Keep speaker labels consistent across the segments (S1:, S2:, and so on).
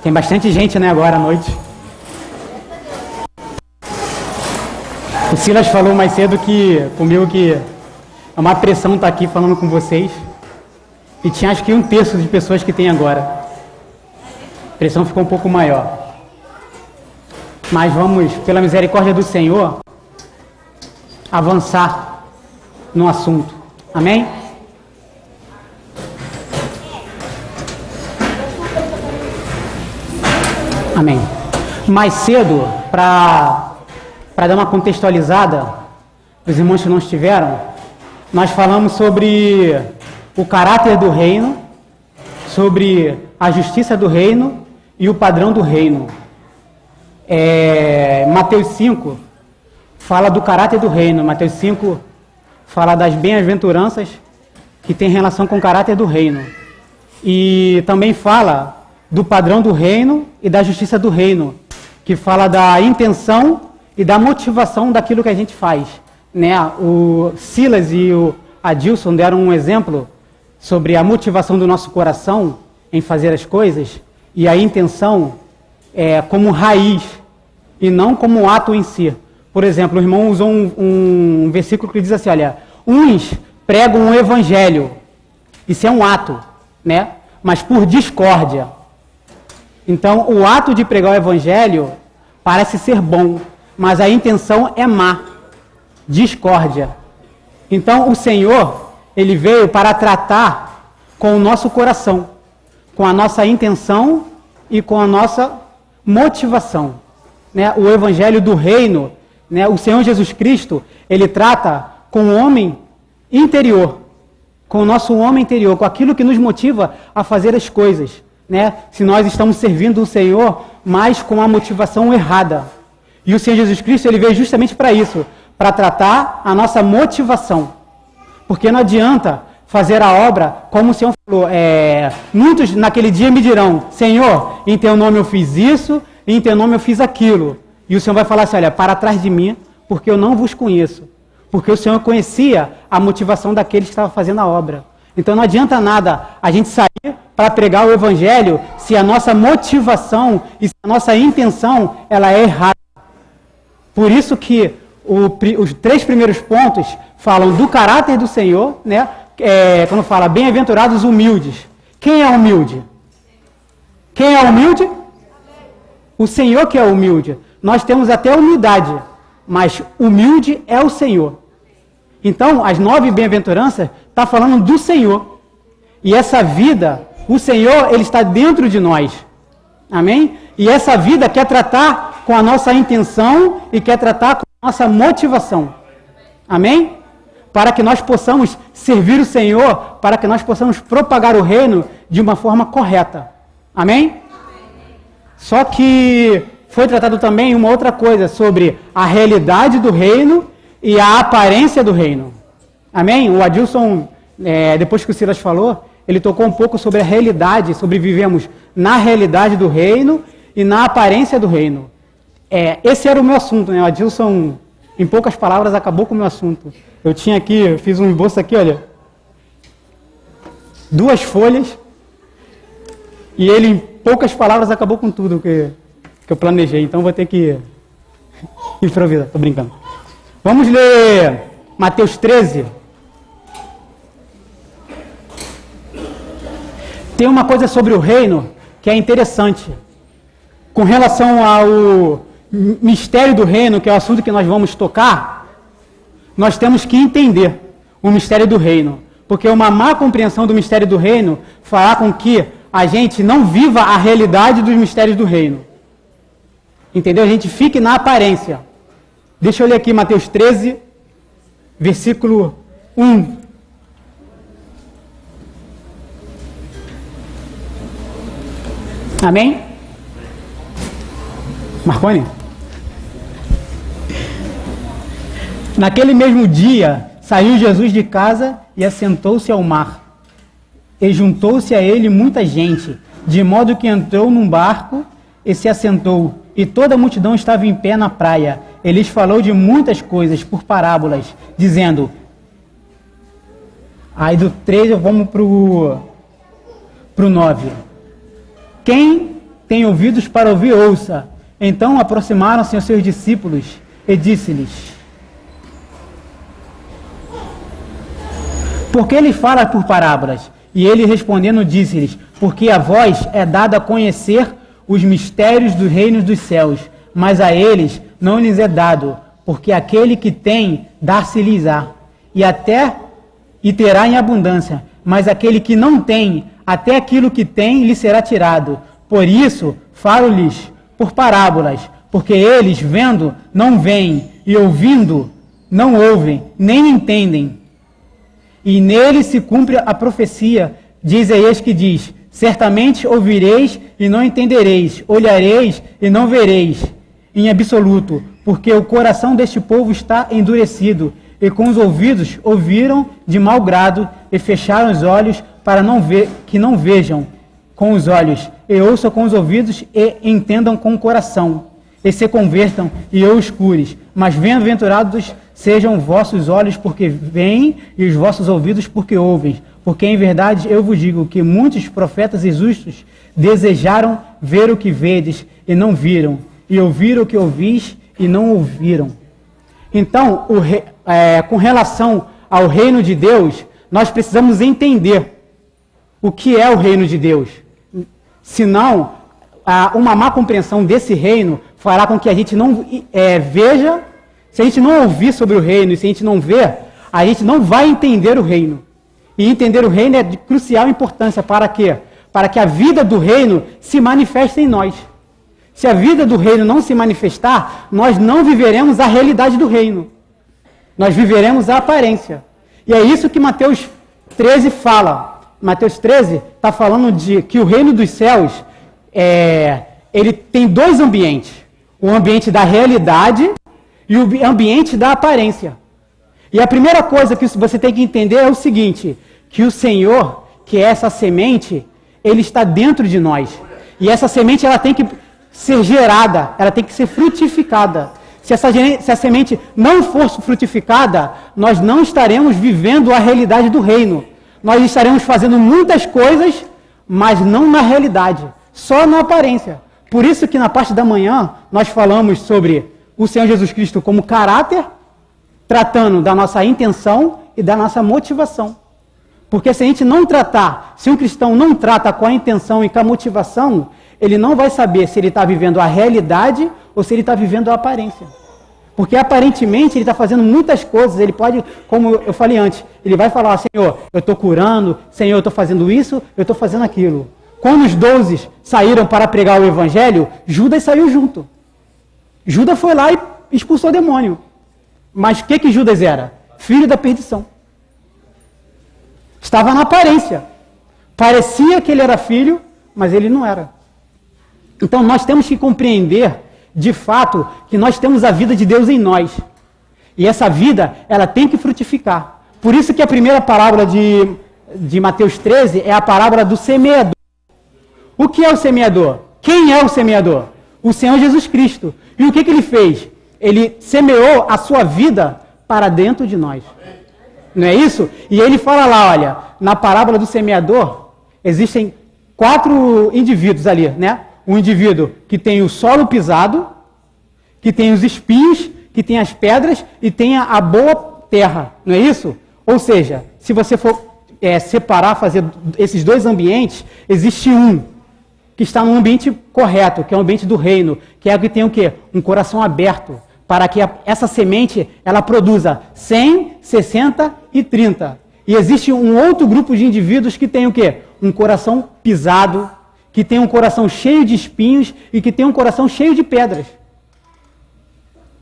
S1: Tem bastante gente, né, agora à noite. O Silas falou mais cedo comigo que é uma pressão estar aqui falando com vocês. E tinha acho que 1/3 de pessoas que tem agora. A pressão ficou um pouco maior. Mas vamos, pela misericórdia do Senhor, avançar no assunto. Amém? Amém. Mais cedo, para dar uma contextualizada, os irmãos que não estiveram, nós falamos sobre o caráter do reino, sobre a justiça do reino e o padrão do reino. Mateus 5 fala do caráter do reino. Mateus 5 fala das bem-aventuranças que tem relação com o caráter do reino. E também fala do padrão do reino e da justiça do reino, que fala da intenção e da motivação daquilo que a gente faz. Né? O Silas e o Adilson deram um exemplo sobre a motivação do nosso coração em fazer as coisas e a intenção como raiz e não como ato em si. Por exemplo, o irmão usou um versículo que diz assim, olha, uns pregam o evangelho, isso é um ato, né? Mas por discórdia. Então, o ato de pregar o evangelho parece ser bom, mas a intenção é má, discórdia. Então, o Senhor, Ele veio para tratar com o nosso coração, com a nossa intenção e com a nossa motivação. Né? O evangelho do reino, né? O Senhor Jesus Cristo, Ele trata com o homem interior, com o nosso homem interior, com aquilo que nos motiva a fazer as coisas. Né? Se nós estamos servindo o Senhor, mas com a motivação errada. E o Senhor Jesus Cristo, Ele veio justamente para isso, para tratar a nossa motivação. Porque não adianta fazer a obra, como o Senhor falou, muitos naquele dia me dirão, Senhor, em Teu nome eu fiz isso, em Teu nome eu fiz aquilo. E o Senhor vai falar assim, olha, para trás de mim, porque eu não vos conheço. Porque o Senhor conhecia a motivação daqueles que estavam fazendo a obra. Então não adianta nada a gente sair para pregar o Evangelho se a nossa motivação e se a nossa intenção ela é errada. Por isso que os 3 primeiros pontos falam do caráter do Senhor, né? Quando fala bem-aventurados humildes. Quem é humilde? Quem é humilde? O Senhor que é humilde. Nós temos até humildade, mas humilde é o Senhor. Então, as 9 bem-aventuranças está falando do Senhor. E essa vida, o Senhor, Ele está dentro de nós. Amém? E essa vida quer tratar com a nossa intenção e quer tratar com a nossa motivação. Amém? Para que nós possamos servir o Senhor, para que nós possamos propagar o reino de uma forma correta. Amém? Só que foi tratado também uma outra coisa sobre a realidade do reino e a aparência do reino. Amém? O Adilson, depois que o Silas falou, ele tocou um pouco sobre a realidade, sobre vivemos na realidade do reino e na aparência do reino. Esse era o meu assunto, né? O Adilson, em poucas palavras, acabou com o meu assunto. Eu tinha aqui, fiz um esboço aqui, olha, 2 folhas, e ele, em poucas palavras, acabou com tudo que eu planejei. Então, vou ter que improvisar, tô brincando. Vamos ler Mateus 13. Tem uma coisa sobre o reino que é interessante. Com relação ao mistério do reino, que é o assunto que nós vamos tocar, nós temos que entender o mistério do reino. Porque uma má compreensão do mistério do reino fará com que a gente não viva a realidade dos mistérios do reino. Entendeu? A gente fique na aparência. Deixa eu ler aqui Mateus 13, versículo 1. Amém? Marconi? Naquele mesmo dia, saiu Jesus de casa e assentou-se ao mar. E juntou-se a ele muita gente, de modo que entrou num barco e se assentou. E toda a multidão estava em pé na praia. Ele lhes falou de muitas coisas por parábolas, dizendo... Aí do 13 vamos para o 9. Quem tem ouvidos para ouvir, ouça. Então aproximaram-se os seus discípulos e disse-lhes: por que ele fala por parábolas? E ele respondendo disse-lhes: porque a vós é dado a conhecer os mistérios dos reinos dos céus, mas a eles não lhes é dado, porque aquele que tem, dar-se-lhes-á, e terá em abundância, mas aquele que não tem, até aquilo que tem lhe será tirado. Por isso falo-lhes por parábolas, porque eles, vendo, não veem, e ouvindo, não ouvem, nem entendem. E nele se cumpre a profecia de Isaías que diz: certamente ouvireis e não entendereis, olhareis e não vereis, em absoluto, porque o coração deste povo está endurecido, e com os ouvidos ouviram de mau grado, e fecharam os olhos para não ver, que não vejam com os olhos, e ouçam com os ouvidos, e entendam com o coração, e se convertam, e eu os cures. Mas bem-aventurados sejam vossos olhos porque veem, e os vossos ouvidos porque ouvem. Porque em verdade eu vos digo que muitos profetas e justos desejaram ver o que vedes e não viram, e ouvir o que ouvis e não ouviram. Então, com relação ao reino de Deus, nós precisamos entender o que é o reino de Deus. Senão, uma má compreensão desse reino fará com que a gente não veja. Se a gente não ouvir sobre o reino e se a gente não ver, a gente não vai entender o reino. E entender o reino é de crucial importância. Para quê? Para que a vida do reino se manifeste em nós. Se a vida do reino não se manifestar, nós não viveremos a realidade do reino. Nós viveremos a aparência. E é isso que Mateus 13 fala. Mateus 13 está falando de que o reino dos céus, ele tem dois ambientes. O ambiente da realidade e o ambiente da aparência. E a primeira coisa que você tem que entender é o seguinte, que o Senhor, que é essa semente, Ele está dentro de nós. E essa semente, ela tem que ser gerada, ela tem que ser frutificada. Se a semente não for frutificada, nós não estaremos vivendo a realidade do reino. Nós estaremos fazendo muitas coisas, mas não na realidade, só na aparência. Por isso que na parte da manhã, nós falamos sobre o Senhor Jesus Cristo como caráter, tratando da nossa intenção e da nossa motivação. Porque se a gente não tratar, se um cristão não trata com a intenção e com a motivação, ele não vai saber se ele está vivendo a realidade ou se ele está vivendo a aparência. Porque aparentemente ele está fazendo muitas coisas, ele pode, como eu falei antes, ele vai falar: Senhor, eu estou curando, Senhor, eu estou fazendo isso, eu estou fazendo aquilo. Quando os 12 saíram para pregar o evangelho, Judas saiu junto. Judas foi lá e expulsou o demônio. Mas o que Judas era? Filho da perdição. Estava na aparência. Parecia que ele era filho, mas ele não era. Então nós temos que compreender, de fato, que nós temos a vida de Deus em nós. E essa vida, ela tem que frutificar. Por isso que a primeira parábola de Mateus 13 é a parábola do semeador. O que é o semeador? Quem é o semeador? O Senhor Jesus Cristo. E o que ele fez? Ele semeou a sua vida para dentro de nós. Não é isso? E ele fala lá, olha, na parábola do semeador, existem 4 indivíduos ali, né? Um indivíduo que tem o solo pisado, que tem os espinhos, que tem as pedras e tem a boa terra, não é isso? Ou seja, se você for separar, fazer esses dois ambientes, existe um que está no ambiente correto, que é o ambiente do reino, que é o que tem o quê? Um coração aberto, para que essa semente, ela produza 100, 60 e 30. E existe um outro grupo de indivíduos que tem o quê? Um coração pisado, que tem um coração cheio de espinhos e que tem um coração cheio de pedras.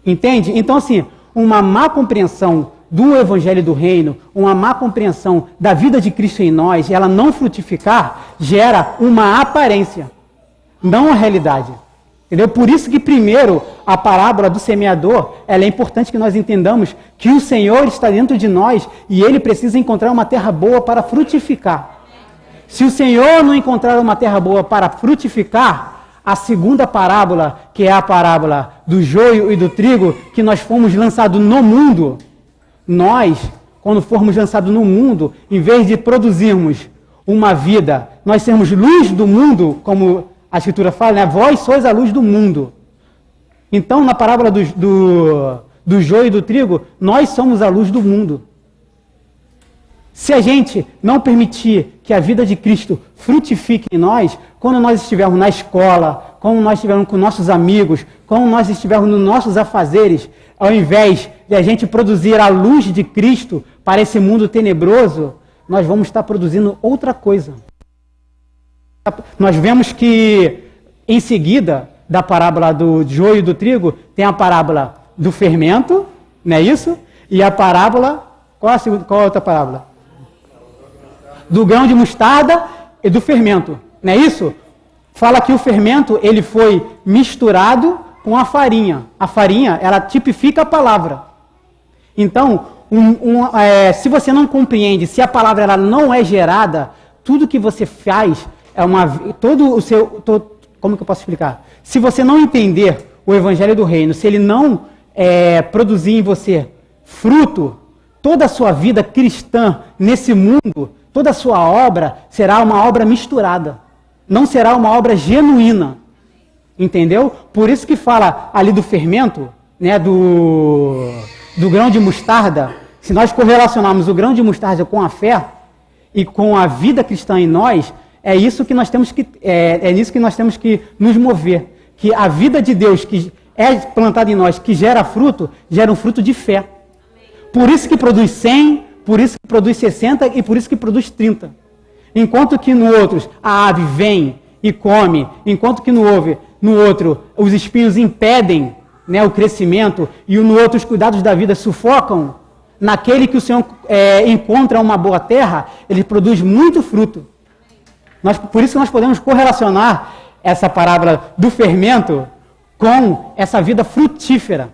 S1: Entende? Então, assim, uma má compreensão do evangelho do reino, uma má compreensão da vida de Cristo em nós, ela não frutificar, gera uma aparência, não a realidade. Entendeu? Por isso que primeiro a parábola do semeador, ela é importante que nós entendamos que o Senhor está dentro de nós e Ele precisa encontrar uma terra boa para frutificar. Se o Senhor não encontrar uma terra boa para frutificar, a segunda parábola, que é a parábola do joio e do trigo, que nós fomos lançados no mundo, nós, quando formos lançados no mundo, em vez de produzirmos uma vida, nós sermos luz do mundo, como a Escritura fala, né? Vós sois a luz do mundo. Então, na parábola do joio e do trigo, nós somos a luz do mundo. Se a gente não permitir que a vida de Cristo frutifique em nós, quando nós estivermos na escola, quando nós estivermos com nossos amigos, quando nós estivermos nos nossos afazeres, ao invés de a gente produzir a luz de Cristo para esse mundo tenebroso, nós vamos estar produzindo outra coisa. Nós vemos que, em seguida, da parábola do joio e do trigo, tem a parábola do fermento, não é isso? E a parábola, qual a outra parábola? Do grão de mostarda e do fermento, não é isso? Fala que o fermento, ele foi misturado com a farinha. A farinha, ela tipifica a palavra. Então, se você não compreende, se a palavra ela não é gerada, tudo que você faz é como que eu posso explicar? Se você não entender o evangelho do reino, se ele não produzir em você fruto, toda a sua vida cristã nesse mundo, toda a sua obra será uma obra misturada. Não será uma obra genuína. Entendeu? Por isso que fala ali do fermento, né, do grão de mostarda. Se nós correlacionarmos o grão de mostarda com a fé e com a vida cristã em nós, é nisso que nós temos que nos mover. Que a vida de Deus que é plantada em nós, que gera um fruto de fé. Por isso que produz 100, por isso que produz 60 e por isso que produz 30. Enquanto que no outro a ave vem e come, enquanto que no outro os espinhos impedem, né, o crescimento e no outro os cuidados da vida sufocam, naquele que o Senhor encontra uma boa terra, ele produz muito fruto. Por isso que nós podemos correlacionar essa parábola do fermento com essa vida frutífera.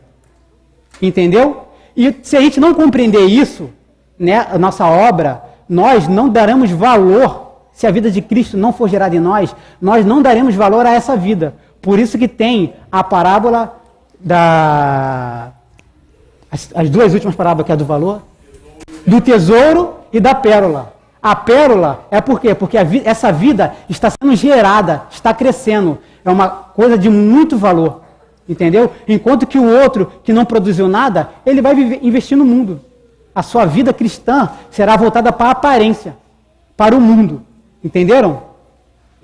S1: Entendeu? E se a gente não compreender isso, né, a nossa obra, nós não daremos valor, se a vida de Cristo não for gerada em nós não daremos valor a essa vida. Por isso que tem a parábola as duas últimas parábolas, que é a do valor, do tesouro e da pérola. A pérola é por quê? Porque essa vida está sendo gerada, está crescendo. É uma coisa de muito valor. Entendeu? Enquanto que o outro, que não produziu nada, ele vai investir no mundo. A sua vida cristã será voltada para a aparência, para o mundo. Entenderam?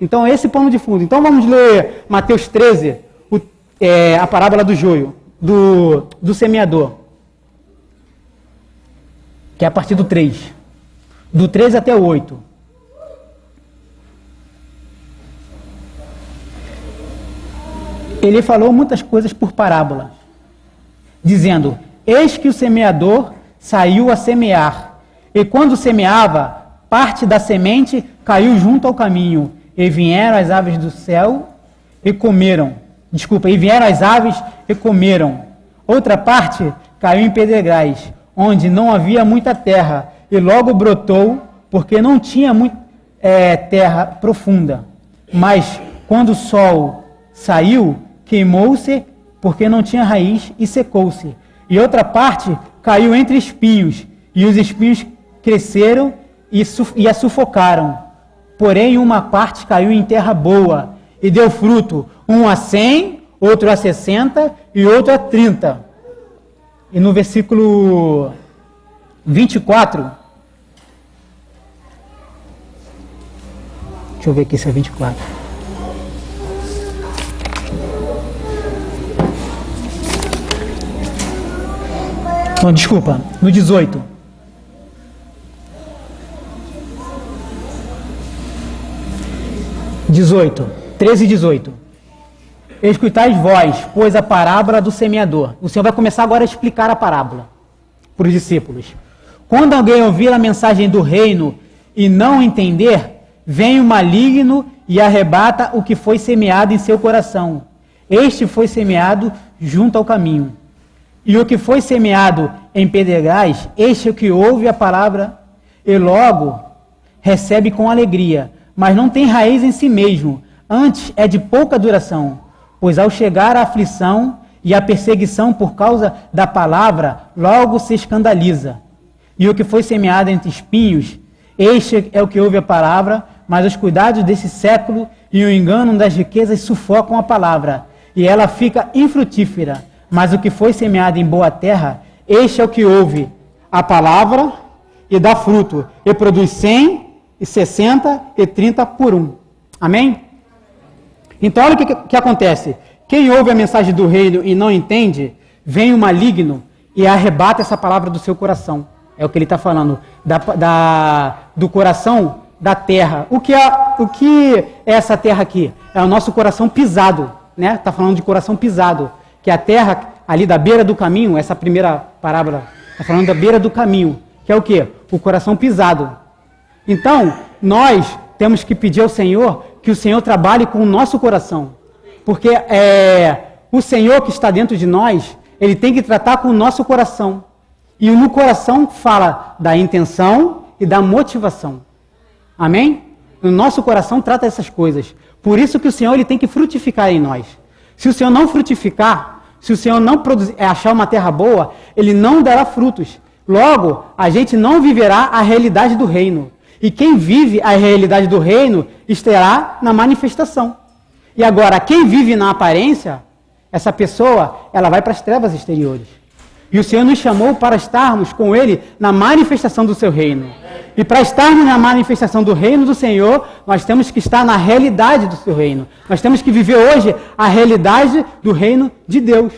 S1: Então, esse pano de fundo. Então, vamos ler Mateus 13, a parábola do joio, do semeador. Que é a partir do 3. Do 13 até o 8. Ele falou muitas coisas por parábolas, dizendo: eis que o semeador saiu a semear, e quando semeava, parte da semente caiu junto ao caminho, e vieram as aves do céu e comeram. E vieram as aves e comeram. Outra parte caiu em pedregais, onde não havia muita terra, e logo brotou, porque não tinha terra profunda. Mas quando o sol saiu, queimou-se, porque não tinha raiz, e secou-se. E outra parte caiu entre espinhos, e os espinhos cresceram e a sufocaram. Porém, uma parte caiu em terra boa, e deu fruto, um a 100, outro a 60, e outro a 30. E no versículo 24, deixa eu ver aqui se é 24. Não, desculpa, no 18. (18) 13 e 18. Escutais vós, pois, a parábola do semeador. O Senhor vai começar agora a explicar a parábola para os discípulos. Quando alguém ouvir a mensagem do reino e não entender, vem o maligno e arrebata o que foi semeado em seu coração. Este foi semeado junto ao caminho. E o que foi semeado em pedregais, este é o que ouve a palavra e logo recebe com alegria, mas não tem raiz em si mesmo, antes é de pouca duração. Pois ao chegar a aflição e a perseguição por causa da palavra, logo se escandaliza. E o que foi semeado entre espinhos, este é o que ouve a palavra, mas os cuidados desse século e o engano das riquezas sufocam a palavra, e ela fica infrutífera. Mas o que foi semeado em boa terra, este é o que ouve a palavra e dá fruto, e produz 100, e 60, e 30 por um. Amém? Então olha o que acontece. Quem ouve a mensagem do reino e não entende, vem o maligno e arrebata essa palavra do seu coração. É o que ele está falando, do coração da terra. O que é essa terra aqui? É o nosso coração pisado, né? Está falando de coração pisado, que é a terra ali da beira do caminho. Essa primeira parábola está falando da beira do caminho, que é o quê? O coração pisado. Então, nós temos que pedir ao Senhor que o Senhor trabalhe com o nosso coração, porque o Senhor que está dentro de nós, Ele tem que tratar com o nosso coração. E no coração fala da intenção e da motivação. Amém? O nosso coração trata essas coisas. Por isso que o Senhor ele tem que frutificar em nós. Se o Senhor não frutificar, se o Senhor não achar uma terra boa, Ele não dará frutos. Logo, a gente não viverá a realidade do reino. E quem vive a realidade do reino estará na manifestação. E agora, quem vive na aparência, essa pessoa, ela vai para as trevas exteriores. E o Senhor nos chamou para estarmos com Ele na manifestação do seu reino. E para estarmos na manifestação do reino do Senhor, nós temos que estar na realidade do seu reino. Nós temos que viver hoje a realidade do reino de Deus.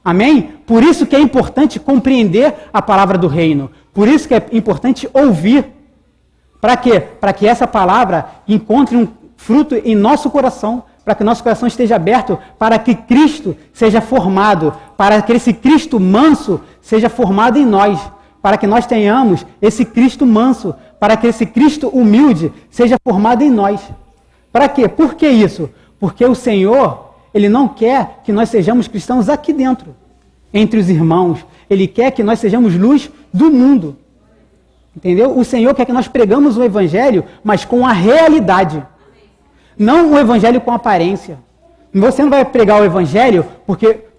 S1: Amém? Por isso que é importante compreender a palavra do reino. Por isso que é importante ouvir. Para quê? Para que essa palavra encontre um fruto em nosso coração, para que nosso coração esteja aberto, para que Cristo seja formado, para que esse Cristo manso seja formado em nós, para que nós tenhamos esse Cristo manso, para que esse Cristo humilde seja formado em nós. Para quê? Por que isso? Porque o Senhor, Ele não quer que nós sejamos cristãos aqui dentro, entre os irmãos. Ele quer que nós sejamos luz do mundo. Entendeu? O Senhor quer que nós pregamos o Evangelho, mas com a realidade. Não o Evangelho com aparência. Você não vai pregar o Evangelho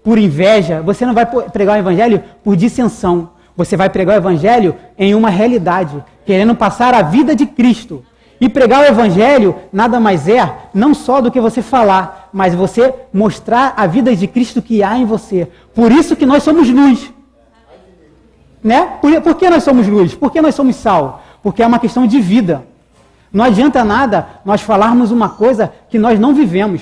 S1: por inveja. Você não vai pregar o Evangelho por dissensão. Você vai pregar o Evangelho em uma realidade, querendo passar a vida de Cristo. E pregar o Evangelho nada mais é, não só do que você falar, mas você mostrar a vida de Cristo que há em você. Por isso que nós somos luz. Né? Por que nós somos luz? Por que nós somos sal? Porque é uma questão de vida. Não adianta nada nós falarmos uma coisa que nós não vivemos.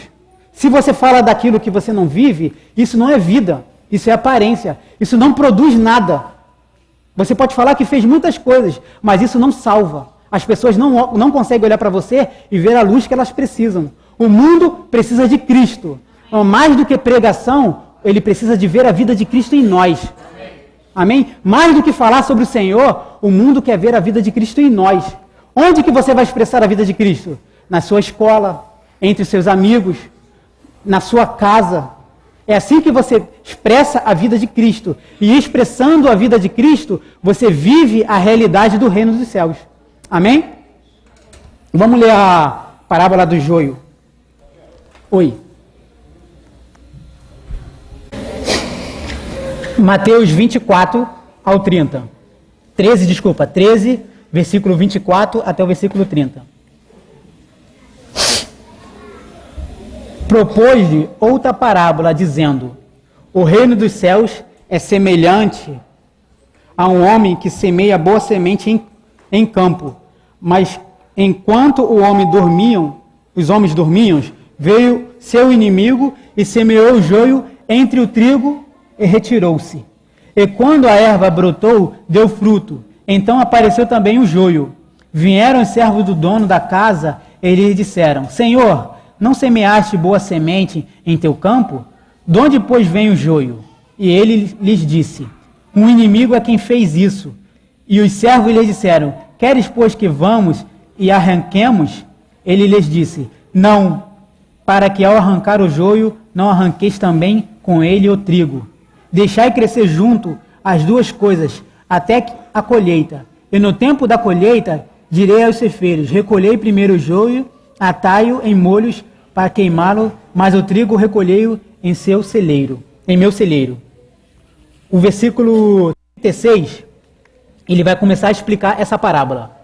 S1: Se você fala daquilo que você não vive, isso não é vida, isso é aparência, isso não produz nada. Você pode falar que fez muitas coisas, mas isso não salva. As pessoas não conseguem olhar para você e ver a luz que elas precisam. O mundo precisa de Cristo. Mais do que pregação, ele precisa de ver a vida de Cristo em nós. Amém? Mais do que falar sobre o Senhor, o mundo quer ver a vida de Cristo em nós. Onde que você vai expressar a vida de Cristo? Na sua escola, entre os seus amigos, na sua casa. É assim que você expressa a vida de Cristo. E expressando a vida de Cristo, você vive a realidade do reino dos céus. Amém? Vamos ler a parábola do joio. Oi. Mateus 24 ao 30. 13, versículo 24 até o versículo 30. Propôs-lhe outra parábola, dizendo: o reino dos céus é semelhante a um homem que semeia boa semente em campo. Mas enquanto os homens dormiam, veio seu inimigo e semeou o joio entre o trigo e retirou-se. E quando a erva brotou, deu fruto. Então apareceu também o joio. Vieram os servos do dono da casa e lhe disseram: Senhor, não semeaste boa semente em teu campo? De onde, pois, vem o joio? E ele lhes disse: um inimigo é quem fez isso. E os servos lhe disseram: queres, pois, que vamos e arranquemos? Ele lhes disse: não, para que ao arrancar o joio, não arranqueis também com ele o trigo. Deixai crescer junto as duas coisas, até a colheita. E no tempo da colheita, direi aos ceifeiros: recolhei primeiro o joio, atai-o em molhos para queimá-lo, mas o trigo recolhei-o em meu celeiro. O versículo 36, ele vai começar a explicar essa parábola.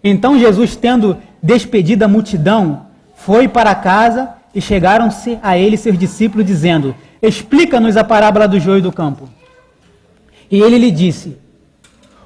S1: Então Jesus, tendo despedido a multidão, foi para casa e chegaram-se a ele seus discípulos, dizendo: explica-nos a parábola do joio do campo. E ele lhe disse: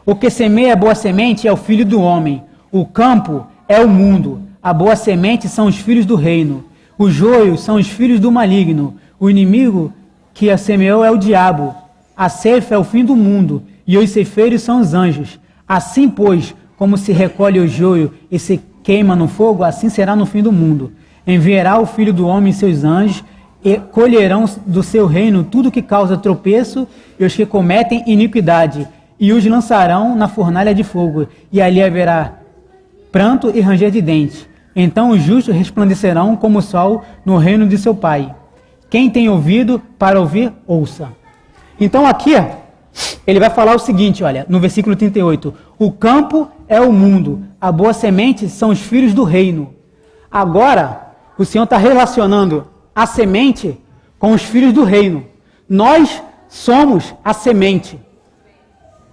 S1: o que semeia a boa semente é o filho do homem, o campo é o mundo, a boa semente são os filhos do reino, os joios são os filhos do maligno, o inimigo que a semeou é o diabo, a ceifa é o fim do mundo, e os ceifeiros são os anjos. Assim, pois, como se recolhe o joio e se queima no fogo, assim será no fim do mundo. Enviará o Filho do Homem e seus anjos, e colherão do seu reino tudo que causa tropeço e os que cometem iniquidade, e os lançarão na fornalha de fogo, e ali haverá pranto e ranger de dentes. Então os justos resplandecerão como o sol no reino de seu Pai. Quem tem ouvido para ouvir, ouça. Então aqui, ele vai falar o seguinte, olha, no versículo 38, o campo é o mundo, a boa semente são os filhos do reino. Agora, o Senhor está relacionando a semente com os filhos do reino. Nós somos a semente.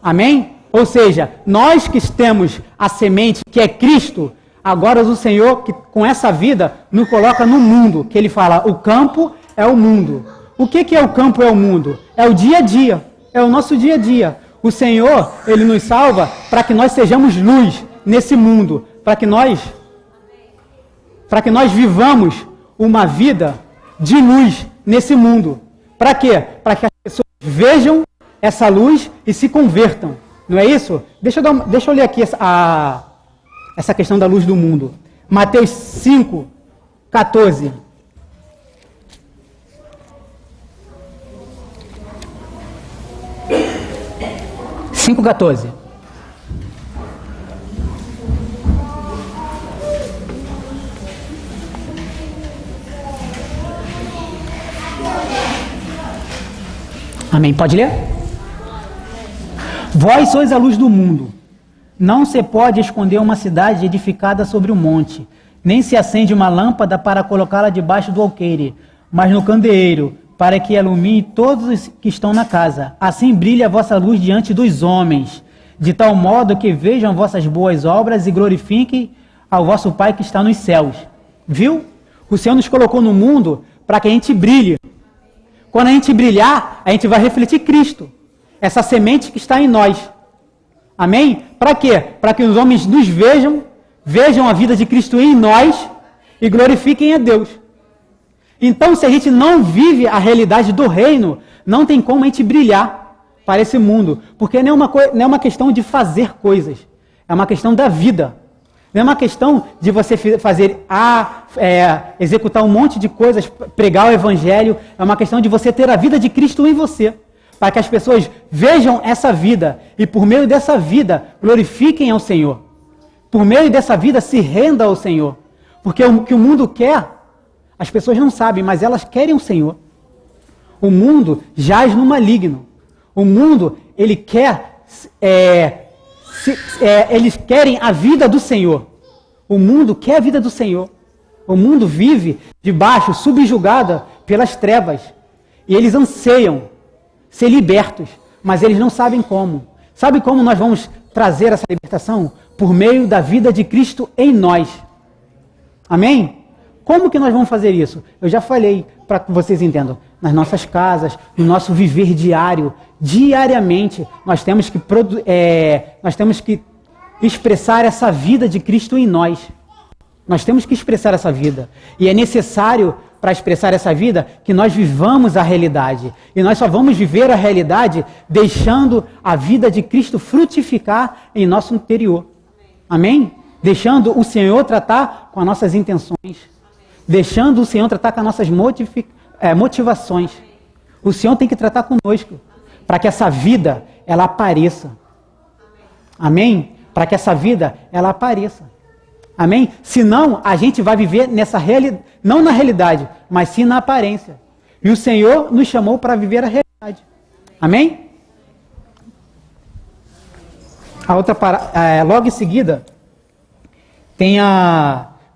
S1: Amém? Ou seja, nós que temos a semente, que é Cristo, agora o Senhor, que com essa vida, nos coloca no mundo, que ele fala, o campo é o mundo. O que é o campo é o mundo? É o dia a dia, é o nosso dia a dia. O Senhor, ele nos salva para que nós sejamos luz nesse mundo, para que nós vivamos uma vida de luz nesse mundo. Para quê? Para que as pessoas vejam essa luz e se convertam. Não é isso? Deixa eu ler aqui essa questão da luz do mundo. Mateus 5, 14. Amém. Pode ler? Vós sois a luz do mundo. Não se pode esconder uma cidade edificada sobre um monte, nem se acende uma lâmpada para colocá-la debaixo do alqueire, mas no candeeiro, para que ilumine todos os que estão na casa. Assim brilha a vossa luz diante dos homens, de tal modo que vejam vossas boas obras e glorifiquem ao vosso Pai que está nos céus. Viu? O Senhor nos colocou no mundo para que a gente brilhe. Quando a gente brilhar, a gente vai refletir Cristo. Essa semente que está em nós. Amém? Para quê? Para que os homens nos vejam a vida de Cristo em nós e glorifiquem a Deus. Então, se a gente não vive a realidade do reino, não tem como a gente brilhar para esse mundo. Porque não é uma questão de fazer coisas. É uma questão da vida. Não é uma questão de você executar um monte de coisas, pregar o evangelho. É uma questão de você ter a vida de Cristo em você. Para que as pessoas vejam essa vida e por meio dessa vida glorifiquem ao Senhor. Por meio dessa vida se renda ao Senhor. Porque o que o mundo quer, as pessoas não sabem, mas elas querem o Senhor. O mundo jaz no maligno. O mundo, ele quer, eles querem a vida do Senhor. O mundo quer a vida do Senhor. O mundo vive debaixo, subjugada pelas trevas. E eles anseiam ser libertos, mas eles não sabem como. Sabe como nós vamos trazer essa libertação? Por meio da vida de Cristo em nós. Amém? Como que nós vamos fazer isso? Eu já falei para que vocês entendam. Nas nossas casas, no nosso viver diário, diariamente, nós temos que expressar essa vida de Cristo em nós. Nós temos que expressar essa vida. E é necessário, para expressar essa vida, que nós vivamos a realidade. E nós só vamos viver a realidade deixando a vida de Cristo frutificar em nosso interior. Amém? Deixando o Senhor tratar com as nossas intenções. Deixando o Senhor tratar com as nossas motivações. O Senhor tem que tratar conosco. Para que essa vida, ela apareça. Amém? Para que essa vida, ela apareça. Amém? Senão, a gente vai viver nessa realidade, não na realidade, mas sim na aparência. E o Senhor nos chamou para viver a realidade. Amém? A outra logo em seguida,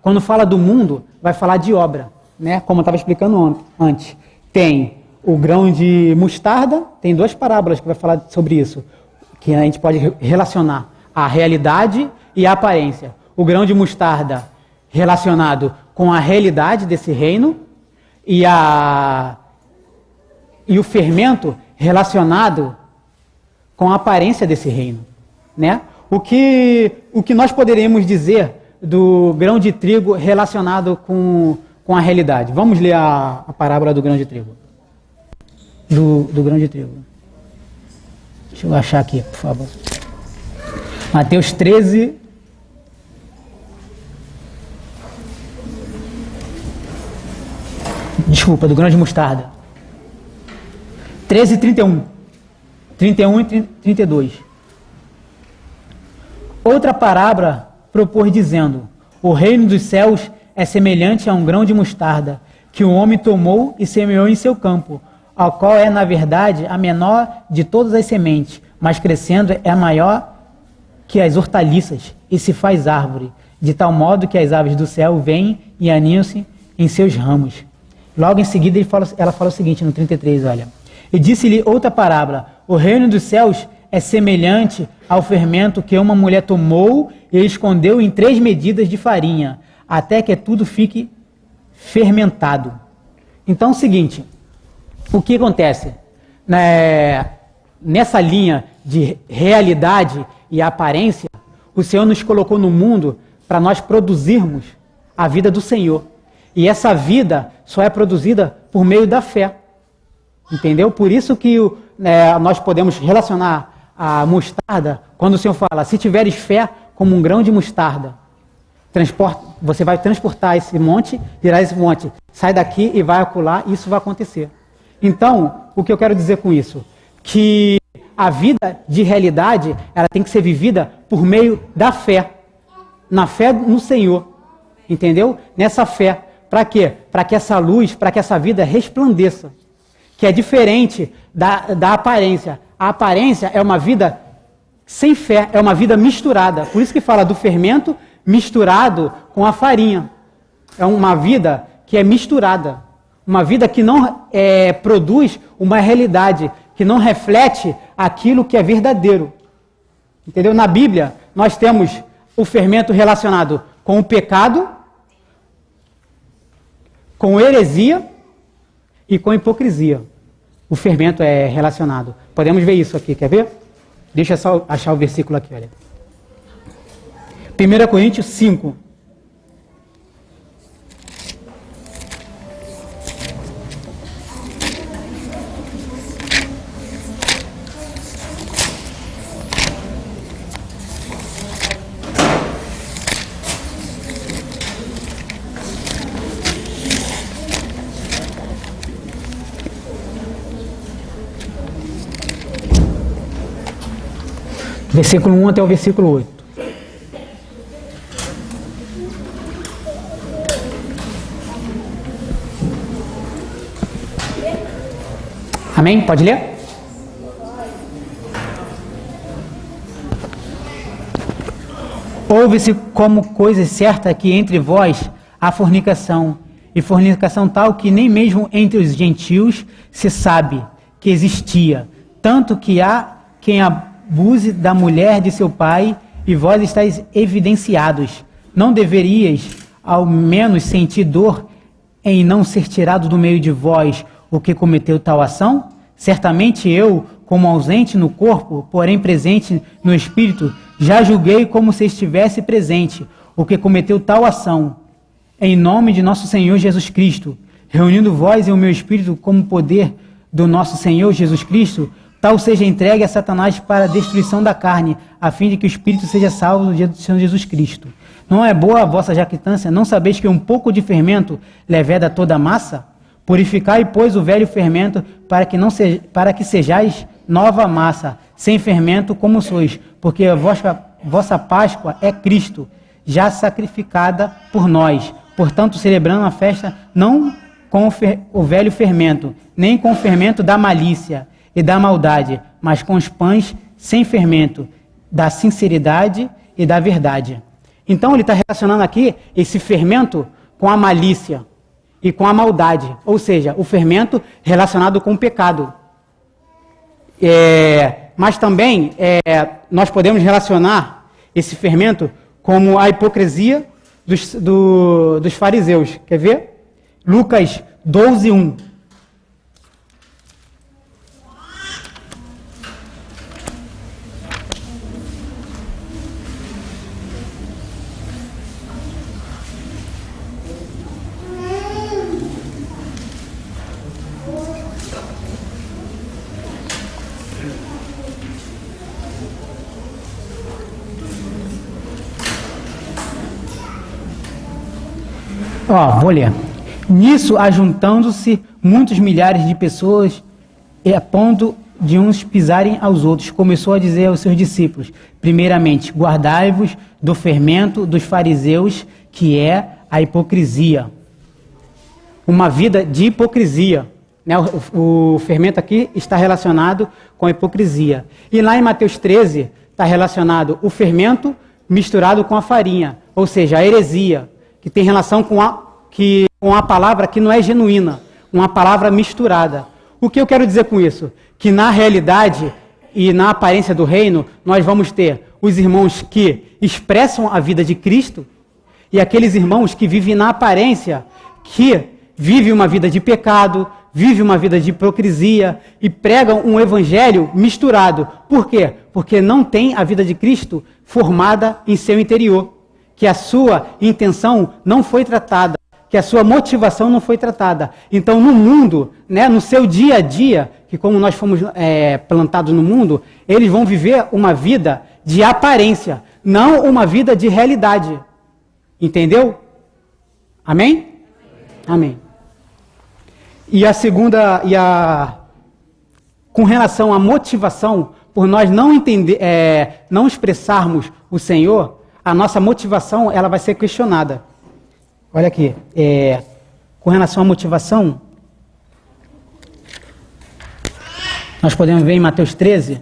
S1: quando fala do mundo, vai falar de obra, né? Como eu estava explicando antes. Tem o grão de mostarda, tem duas parábolas que vai falar sobre isso, que a gente pode relacionar a realidade e a aparência. O grão de mostarda relacionado com a realidade desse reino e o fermento relacionado com a aparência desse reino, né? O que nós poderíamos dizer do grão de trigo relacionado com a realidade? Vamos ler a parábola do grão de trigo. Do grão de trigo. Deixa eu achar aqui, por favor. Mateus 13. Desculpa, do grão de mostarda. 13 e 31. 31 e 32. Outra parábola propôs dizendo: o reino dos céus é semelhante a um grão de mostarda, que o homem tomou e semeou em seu campo, ao qual é, na verdade, a menor de todas as sementes, mas crescendo é maior que as hortaliças, e se faz árvore, de tal modo que as aves do céu vêm e aninham-se em seus ramos. Logo em seguida ela fala o seguinte, no 33, olha: e disse-lhe outra parábola: o reino dos céus é semelhante ao fermento que uma mulher tomou e escondeu em 3 medidas de farinha, até que tudo fique fermentado. Então é o seguinte, o que acontece? Nessa linha de realidade e aparência, o Senhor nos colocou no mundo para nós produzirmos a vida do Senhor. E essa vida só é produzida por meio da fé. Entendeu? Por isso que nós podemos relacionar a mostarda, quando o Senhor fala: se tiveres fé como um grão de mostarda, você vai transportar esse monte, dirá esse monte: sai daqui e vai acolá, e isso vai acontecer. Então, o que eu quero dizer com isso? Que a vida de realidade, ela tem que ser vivida por meio da fé. Na fé no Senhor. Entendeu? Nessa fé. Para quê? Para que essa luz, para que essa vida resplandeça. Que é diferente da aparência. A aparência é uma vida sem fé, é uma vida misturada. Por isso que fala do fermento misturado com a farinha. É uma vida que é misturada. Uma vida que não produz uma realidade, que não reflete aquilo que é verdadeiro. Entendeu? Na Bíblia, nós temos o fermento relacionado com o pecado, com heresia e com hipocrisia. O fermento é relacionado. Podemos ver isso aqui, quer ver? Deixa eu só achar o versículo aqui, olha. 1 Coríntios 5. Versículo 1 até o versículo 8. Amém? Pode ler? Ouve-se como coisa certa que entre vós há fornicação, e fornicação tal que nem mesmo entre os gentios se sabe que existia, tanto que há quem abuse da mulher de seu pai, e vós estáis evidenciados. Não deverias, ao menos, sentir dor em não ser tirado do meio de vós o que cometeu tal ação? Certamente eu, como ausente no corpo, porém presente no espírito, já julguei como se estivesse presente o que cometeu tal ação. Em nome de nosso Senhor Jesus Cristo, reunindo vós e o meu espírito como poder do nosso Senhor Jesus Cristo, tal seja entregue a Satanás para a destruição da carne, a fim de que o espírito seja salvo no dia do Senhor Jesus Cristo. Não é boa a vossa jactância? Não sabeis que um pouco de fermento leveda toda a massa? Purificai, pois, o velho fermento, para que sejais nova massa, sem fermento como sois, porque a vossa Páscoa é Cristo, já sacrificada por nós. Portanto, celebrando a festa não com o velho fermento, nem com o fermento da malícia e da maldade, mas com os pães sem fermento, da sinceridade e da verdade. Então ele está relacionando aqui esse fermento com a malícia e com a maldade, ou seja, o fermento relacionado com o pecado. Mas também nós podemos relacionar esse fermento como a hipocrisia dos fariseus. Quer ver? Lucas 12, 1. Vou ler. Nisso, ajuntando-se muitos milhares de pessoas, e a ponto de uns pisarem aos outros, começou a dizer aos seus discípulos: primeiramente, guardai-vos do fermento dos fariseus, que é a hipocrisia. Uma vida de hipocrisia. Né? O fermento aqui está relacionado com a hipocrisia. E lá em Mateus 13, está relacionado o fermento misturado com a farinha, ou seja, a heresia, que tem relação com a palavra que não é genuína, uma palavra misturada. O que eu quero dizer com isso? Que na realidade e na aparência do reino, nós vamos ter os irmãos que expressam a vida de Cristo e aqueles irmãos que vivem na aparência, que vivem uma vida de pecado, vivem uma vida de hipocrisia e pregam um evangelho misturado. Por quê? Porque não tem a vida de Cristo formada em seu interior, que a sua intenção não foi tratada, que a sua motivação não foi tratada. Então, no mundo, né, no seu dia a dia, que como nós fomos plantados no mundo, eles vão viver uma vida de aparência, não uma vida de realidade. Entendeu? Amém? Amém. E a segunda, com relação à motivação, por nós não expressarmos o Senhor, a nossa motivação ela vai ser questionada. Olha aqui, com relação à motivação, nós podemos ver em Mateus 13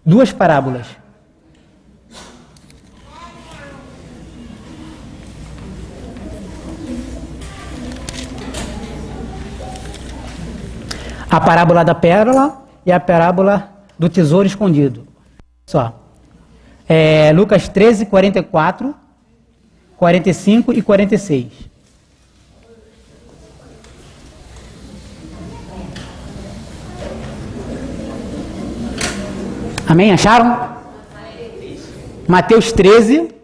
S1: duas parábolas. A parábola da pérola e a parábola do tesouro escondido. Só. Lucas 13, 44, 45 e 46. Amém? Acharam? Mateus 13.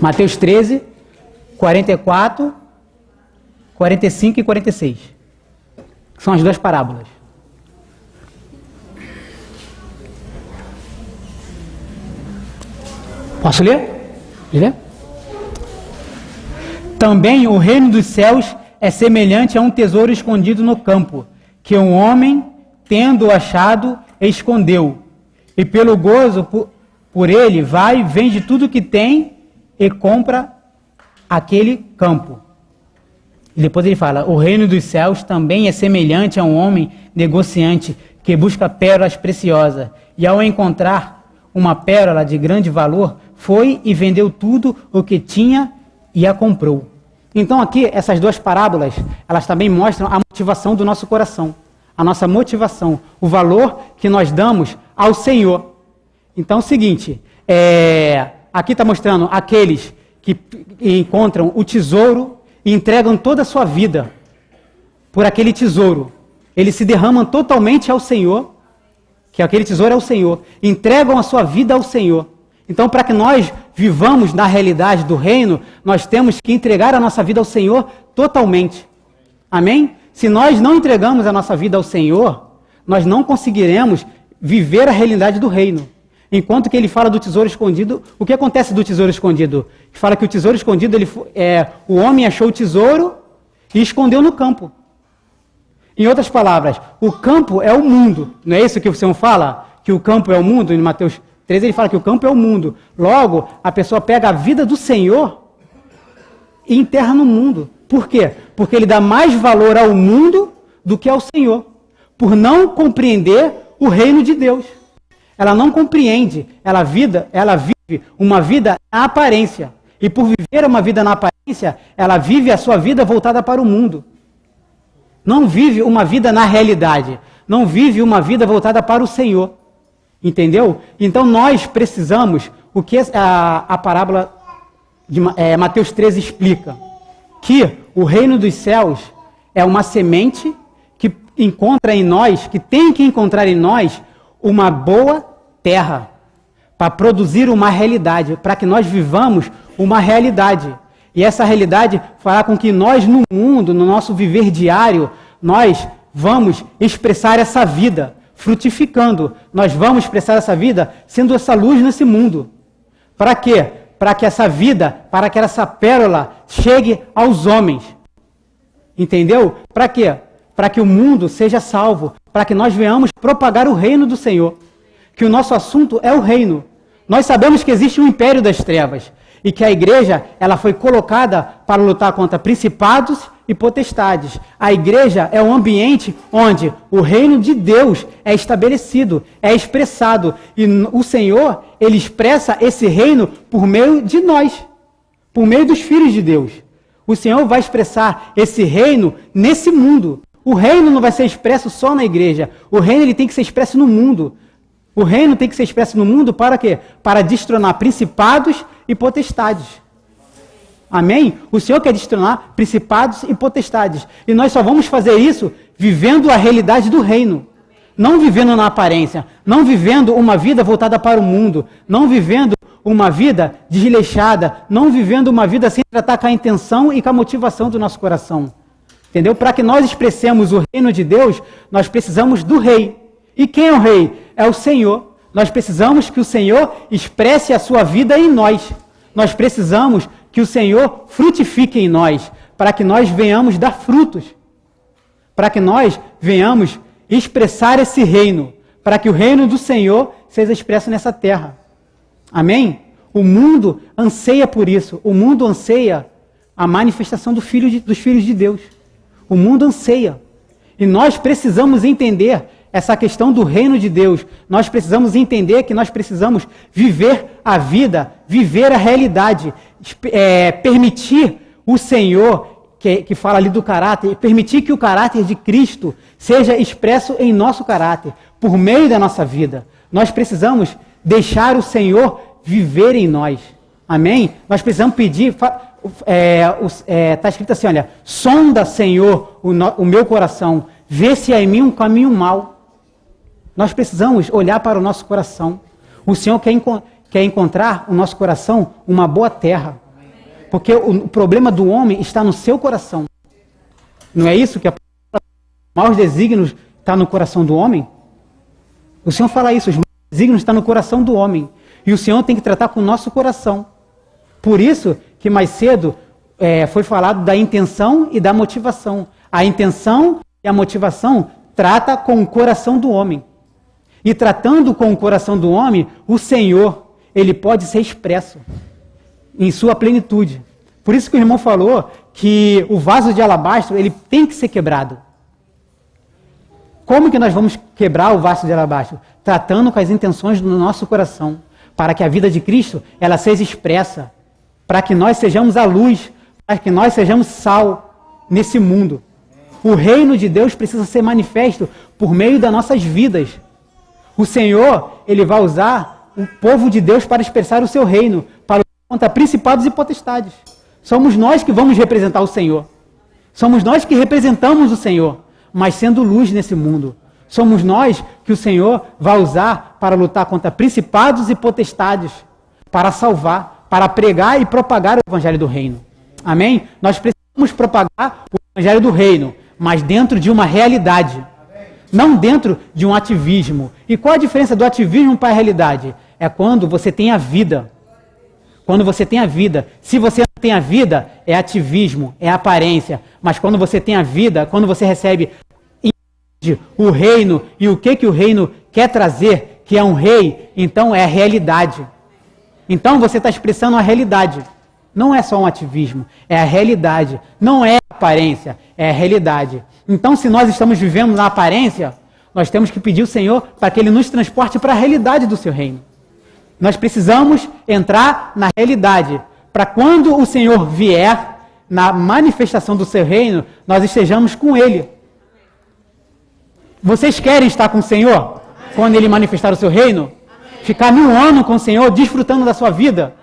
S1: Mateus 13, 44, 45 e 46. São as duas parábolas. Posso ler? Ler? Também o reino dos céus é semelhante a um tesouro escondido no campo, que um homem, tendo achado, escondeu. E pelo gozo por ele, vai, vende tudo que tem e compra aquele campo. E depois ele fala: o reino dos céus também é semelhante a um homem negociante que busca pérolas preciosas. E ao encontrar uma pérola de grande valor, foi e vendeu tudo o que tinha e a comprou. Então aqui, essas duas parábolas, elas também mostram a motivação do nosso coração. A nossa motivação, o valor que nós damos ao Senhor. Então é o seguinte, aqui está mostrando aqueles que encontram o tesouro e entregam toda a sua vida por aquele tesouro. Eles se derramam totalmente ao Senhor, que aquele tesouro é o Senhor. Entregam a sua vida ao Senhor. Então, para que nós vivamos na realidade do reino, nós temos que entregar a nossa vida ao Senhor totalmente. Amém? Se nós não entregamos a nossa vida ao Senhor, nós não conseguiremos viver a realidade do reino. Enquanto que ele fala do tesouro escondido, o que acontece do tesouro escondido? Ele fala que o tesouro escondido, o homem achou o tesouro e escondeu no campo. Em outras palavras, o campo é o mundo. Não é isso que o Senhor fala? Que o campo é o mundo? Em Mateus 13 ele fala que o campo é o mundo. Logo, a pessoa pega a vida do Senhor e enterra no mundo. Por quê? Porque ele dá mais valor ao mundo do que ao Senhor. Por não compreender o reino de Deus. Ela não compreende, ela vive uma vida na aparência. E por viver uma vida na aparência, ela vive a sua vida voltada para o mundo. Não vive uma vida na realidade. Não vive uma vida voltada para o Senhor. Entendeu? Então nós precisamos o que a parábola de Mateus 13 explica? Que o reino dos céus é uma semente que encontra em nós, que tem que encontrar em nós uma boa terra para produzir uma realidade, para que nós vivamos uma realidade. E essa realidade fará com que nós no mundo, no nosso viver diário, nós vamos expressar essa vida, frutificando. Nós vamos expressar essa vida sendo essa luz nesse mundo. Para quê? Para que essa vida, para que essa pérola chegue aos homens. Entendeu? Para quê? Para que o mundo seja salvo, para que nós venhamos propagar o reino do Senhor. Que o nosso assunto é o reino. Nós sabemos que existe um império das trevas e que a igreja ela foi colocada para lutar contra principados e potestades. A igreja é um ambiente onde o reino de Deus é estabelecido, é expressado. E o Senhor, ele expressa esse reino por meio de nós, por meio dos filhos de Deus. O Senhor vai expressar esse reino nesse mundo. O reino não vai ser expresso só na igreja. O reino ele tem que ser expresso no mundo. O reino tem que ser expresso no mundo para quê? Para destronar principados e potestades. Amém? O Senhor quer destronar principados e potestades. E nós só vamos fazer isso vivendo a realidade do reino. Não vivendo na aparência. Não vivendo uma vida voltada para o mundo. Não vivendo uma vida desleixada. Não vivendo uma vida sem tratar com a intenção e com a motivação do nosso coração. Entendeu? Para que nós expressemos o reino de Deus, nós precisamos do rei. E quem é o rei? É o Senhor. Nós precisamos que o Senhor expresse a sua vida em nós. Nós precisamos que o Senhor frutifique em nós, para que nós venhamos dar frutos. Para que nós venhamos expressar esse reino, para que o reino do Senhor seja expresso nessa terra. Amém? O mundo anseia por isso. O mundo anseia a manifestação dos filhos de Deus. O mundo anseia. E nós precisamos entender essa questão do reino de Deus. Nós precisamos entender que nós precisamos viver a vida, viver a realidade, permitir o Senhor, que fala ali do caráter, permitir que o caráter de Cristo seja expresso em nosso caráter, por meio da nossa vida. Nós precisamos deixar o Senhor viver em nós. Amém? Nós precisamos pedir, está escrito assim, olha, sonda, Senhor, o meu coração, vê se há em mim um caminho mau. Nós precisamos olhar para o nosso coração. O Senhor quer encontrar o nosso coração uma boa terra. Porque o problema do homem está no seu coração. Não é isso que os maus desígnios estão no coração do homem? O Senhor fala isso, os maus desígnios estão no coração do homem. E o Senhor tem que tratar com o nosso coração. Por isso que mais cedo foi falado da intenção e da motivação. A intenção e a motivação trata com o coração do homem. E tratando com o coração do homem, o Senhor, ele pode ser expresso em sua plenitude. Por isso que o irmão falou que o vaso de alabastro, ele tem que ser quebrado. Como que nós vamos quebrar o vaso de alabastro? Tratando com as intenções do nosso coração, para que a vida de Cristo, ela seja expressa, para que nós sejamos a luz, para que nós sejamos sal nesse mundo. O reino de Deus precisa ser manifesto por meio das nossas vidas. O Senhor, ele vai usar o povo de Deus para expressar o seu reino, para lutar contra principados e potestades. Somos nós que vamos representar o Senhor. Somos nós que representamos o Senhor, mas sendo luz nesse mundo. Somos nós que o Senhor vai usar para lutar contra principados e potestades, para salvar, para pregar e propagar o evangelho do reino. Amém? Nós precisamos propagar o evangelho do reino, mas dentro de uma realidade. Não dentro de um ativismo. E qual a diferença do ativismo para a realidade? É quando você tem a vida. Quando você tem a vida. Se você não tem a vida, é ativismo, é aparência. Mas quando você tem a vida, quando você recebe o reino e o que o reino quer trazer, que é um rei, então é a realidade. Então você está expressando a realidade. Não é só um ativismo, é a realidade. Não é aparência, é a realidade. Então, se nós estamos vivendo na aparência, nós temos que pedir ao Senhor para que Ele nos transporte para a realidade do seu reino. Nós precisamos entrar na realidade, para quando o Senhor vier, na manifestação do seu reino, nós estejamos com Ele. Vocês querem estar com o Senhor? Quando Ele manifestar o seu reino? Ficar 1000 anos com o Senhor, desfrutando da sua vida,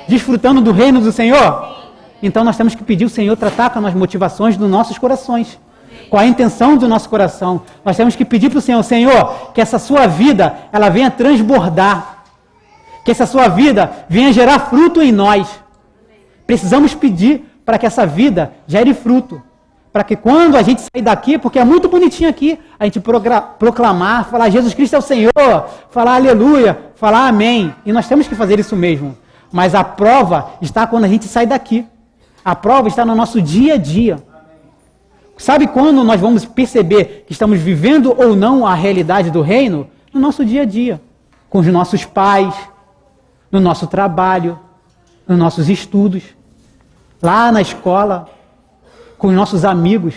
S1: desfrutando do reino do Senhor. Então nós temos que pedir o Senhor tratar com as motivações dos nossos corações, com a intenção do nosso coração. Nós temos que pedir para o Senhor, Senhor, que essa sua vida, ela venha transbordar, que essa sua vida venha gerar fruto em nós. Precisamos pedir para que essa vida gere fruto, para que quando a gente sair daqui, porque é muito bonitinho aqui, a gente proclamar, falar Jesus Cristo é o Senhor, falar aleluia, falar amém, e nós temos que fazer isso mesmo. Mas a prova está quando a gente sai daqui. A prova está no nosso dia a dia. Sabe quando nós vamos perceber que estamos vivendo ou não a realidade do reino? No nosso dia a dia. Com os nossos pais, no nosso trabalho, nos nossos estudos, lá na escola, com os nossos amigos.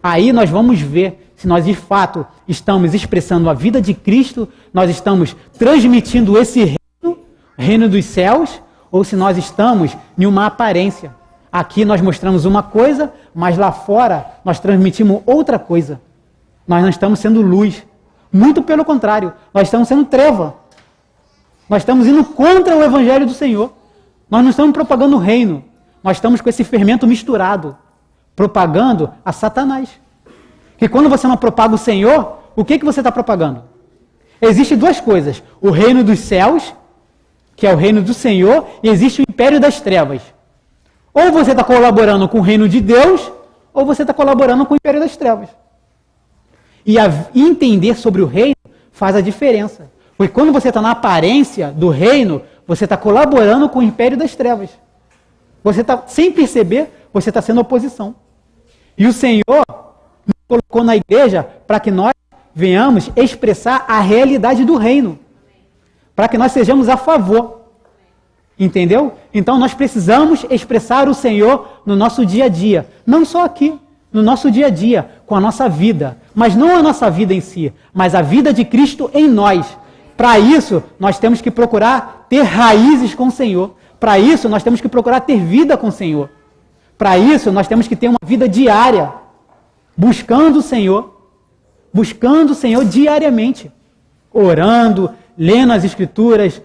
S1: Aí nós vamos ver se nós de fato estamos expressando a vida de Cristo, nós estamos transmitindo esse reino dos céus, ou se nós estamos em uma aparência. Aqui nós mostramos uma coisa, mas lá fora nós transmitimos outra coisa. Nós não estamos sendo luz. Muito pelo contrário, nós estamos sendo treva. Nós estamos indo contra o evangelho do Senhor. Nós não estamos propagando o reino. Nós estamos com esse fermento misturado, propagando a Satanás. Porque quando você não propaga o Senhor, o que você está propagando? Existem duas coisas. O reino dos céus, que é o reino do Senhor, e existe o império das trevas. Ou você está colaborando com o reino de Deus, ou você está colaborando com o império das trevas. E entender sobre o reino faz a diferença. Porque quando você está na aparência do reino, você está colaborando com o império das trevas. Você está, sem perceber, você está sendo oposição. E o Senhor nos colocou na igreja para que nós venhamos expressar a realidade do reino. Para que nós sejamos a favor. Entendeu? Então nós precisamos expressar o Senhor no nosso dia a dia. Não só aqui, no nosso dia a dia, com a nossa vida. Mas não a nossa vida em si, mas a vida de Cristo em nós. Para isso, nós temos que procurar ter raízes com o Senhor. Para isso, nós temos que procurar ter vida com o Senhor. Para isso, nós temos que ter uma vida diária, buscando o Senhor diariamente, orando, lendo as Escrituras,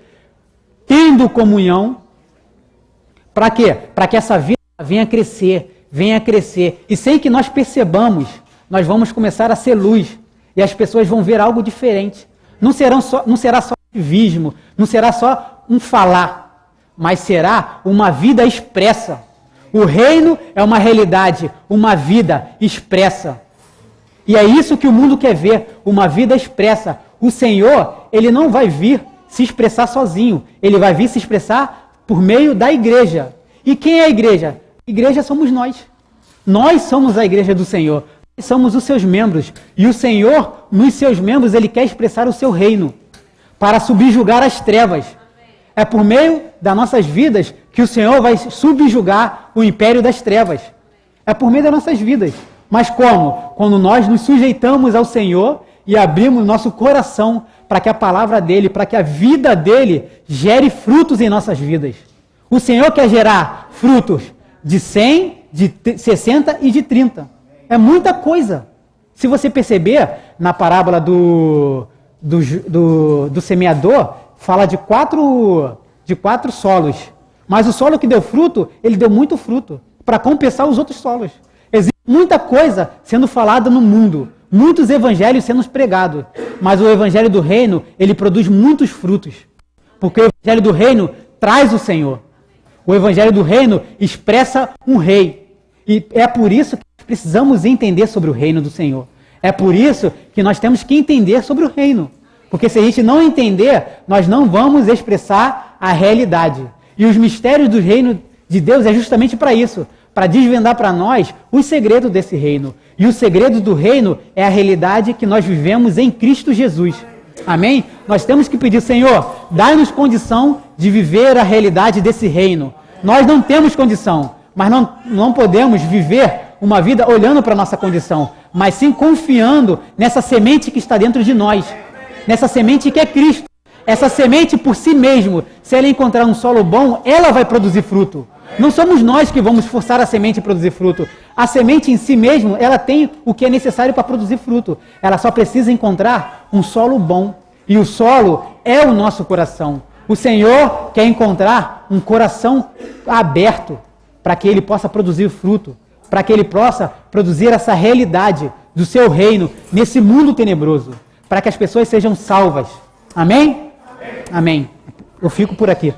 S1: tendo comunhão. Para quê? Para que essa vida venha crescer. E sem que nós percebamos, nós vamos começar a ser luz. E as pessoas vão ver algo diferente. Não será só ativismo, não será só um falar, mas será uma vida expressa. O reino é uma realidade, uma vida expressa. E é isso que o mundo quer ver, uma vida expressa. O Senhor, Ele não vai vir se expressar sozinho, Ele vai vir se expressar por meio da igreja. E quem é a igreja? A igreja somos nós. Nós somos a igreja do Senhor. Nós somos os seus membros. E o Senhor, nos seus membros, Ele quer expressar o seu reino para subjugar as trevas. É por meio das nossas vidas que o Senhor vai subjugar o império das trevas. É por meio das nossas vidas. Mas como? Quando nós nos sujeitamos ao Senhor e abrimos nosso coração para que a palavra dEle, para que a vida dEle gere frutos em nossas vidas. O Senhor quer gerar frutos de 100, de 60 e de 30. É muita coisa. Se você perceber, na parábola do semeador, fala de quatro solos. Mas o solo que deu fruto, ele deu muito fruto, para compensar os outros solos. Existe muita coisa sendo falada no mundo, muitos evangelhos sendo pregados, mas o evangelho do reino, ele produz muitos frutos, porque o evangelho do reino traz o Senhor. O evangelho do reino expressa um rei, e é por isso que precisamos entender sobre o reino do Senhor. É por isso que nós temos que entender sobre o reino, porque se a gente não entender, nós não vamos expressar a realidade. E os mistérios do reino de Deus é justamente para isso, para desvendar para nós os segredos desse reino. E o segredo do reino é a realidade que nós vivemos em Cristo Jesus. Amém? Nós temos que pedir, Senhor, dai-nos condição de viver a realidade desse reino. Nós não temos condição, mas não podemos viver uma vida olhando para a nossa condição, mas sim confiando nessa semente que está dentro de nós, nessa semente que é Cristo. Essa semente por si mesmo, se ela encontrar um solo bom, ela vai produzir fruto. Não somos nós que vamos forçar a semente a produzir fruto. A semente em si mesmo, ela tem o que é necessário para produzir fruto. Ela só precisa encontrar um solo bom. E o solo é o nosso coração. O Senhor quer encontrar um coração aberto para que ele possa produzir fruto, para que ele possa produzir essa realidade do seu reino nesse mundo tenebroso, para que as pessoas sejam salvas. Amém? Amém. Eu fico por aqui.